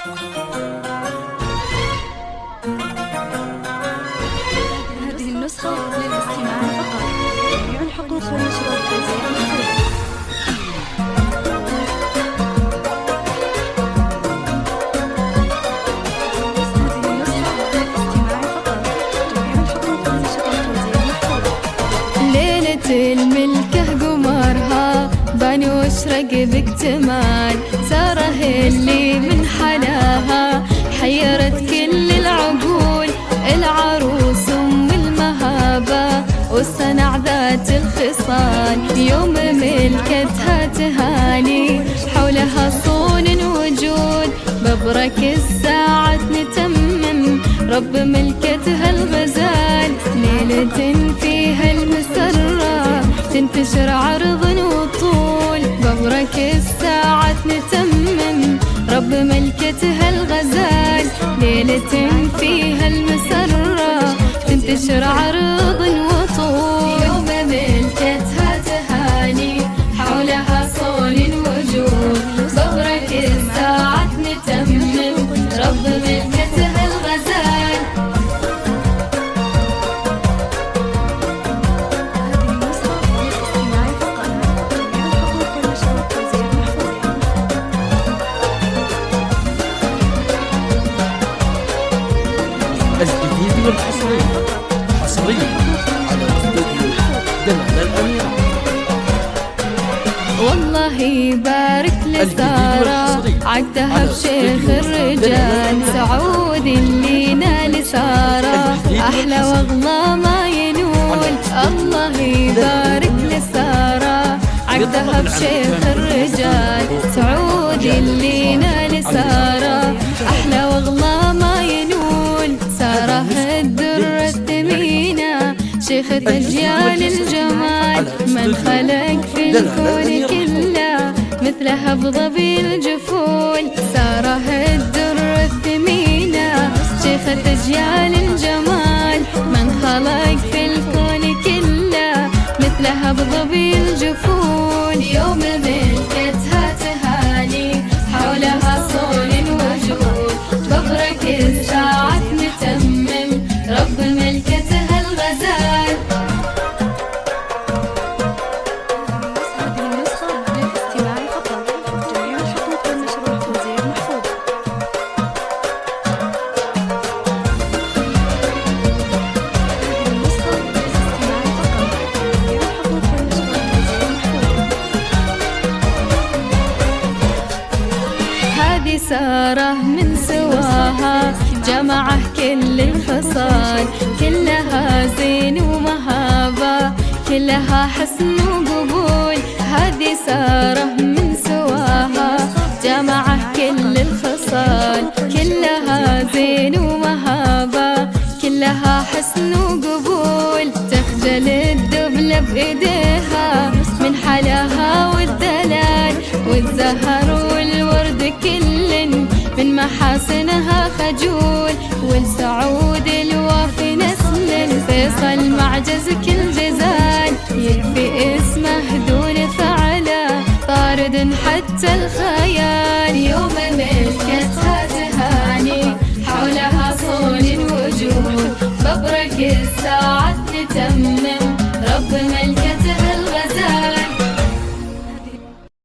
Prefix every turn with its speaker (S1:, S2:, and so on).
S1: هذه النسخة للاستماع فقط. جميع الحقوق والنشر والتوزيع محفوظة.
S2: الملكة قمرها بان واشرق باكتمال، ساره اللي من حلاها حيرت كل العقول، العروس ام المهابة والصنع ذات الخصال، يوم ملكتها تهاني حولها صون وجود، ببرك الساعة نتمم رب ملكتها الغزال، ليلة فيها المسرة تنتشر عرض وطول، ببرك الساعة نتمم رب ملكتها الغزال، ليلة فيها المسرة تنتشر عرض وطول، يوم ملكتها تهاني حولها صون وجود، ببرك الساعة نتمم رب ملكتها الغزال.
S3: الجديد والحصري على استوديو دلال الأميرة.
S2: والله يبارك لسارة عقدها بشيخ الرجال، سعود اللي نال سارة أحلى واغلى ما ينول، الله يبارك لسارة عقدها بشيخ الرجال، سعود اللي نال سارة أحلى واغلى ما ينول، سارة الدرة الثمينة شيخة أجيال الجمال، من خلق في الكون كله مثلها بضبي الجفول، سارة الدرة الثمينة شيخة أجيال الجمال، من خلق في الكون كله مثلها بضبي الجفول، يوم ملكتها تهاني حولها صون وجود، ببرك الساعة نتمم رب ملكتها الغزال.
S1: هذه النسخة للاستماع فقط. جميع الحقوق والنشر والتوزيع محفوظة. هذه النسخة للاستماع فقط. جميع الحقوق والنشر والتوزيع محفوظة.
S2: هذه سارة من سواها جمعه كل الخصال، كلها زين ومهابة كلها حسن وقبول، هذه سارة من سواها جمعه كل الخصال، كلها زين ومهابة كلها حسن وقبول، تخجل الدبلة بإيديها من حلاها والدلال، والزهر والورد كل من محاسنها خجول، والسعود الوافي نسل فيصل معجز كل جزال، يكفي اسمه دون فعله طارد حتى الخيال، يوم ملكتها تهاني حولها صون وجود، ببرك الساعة نتمم رب ملكتها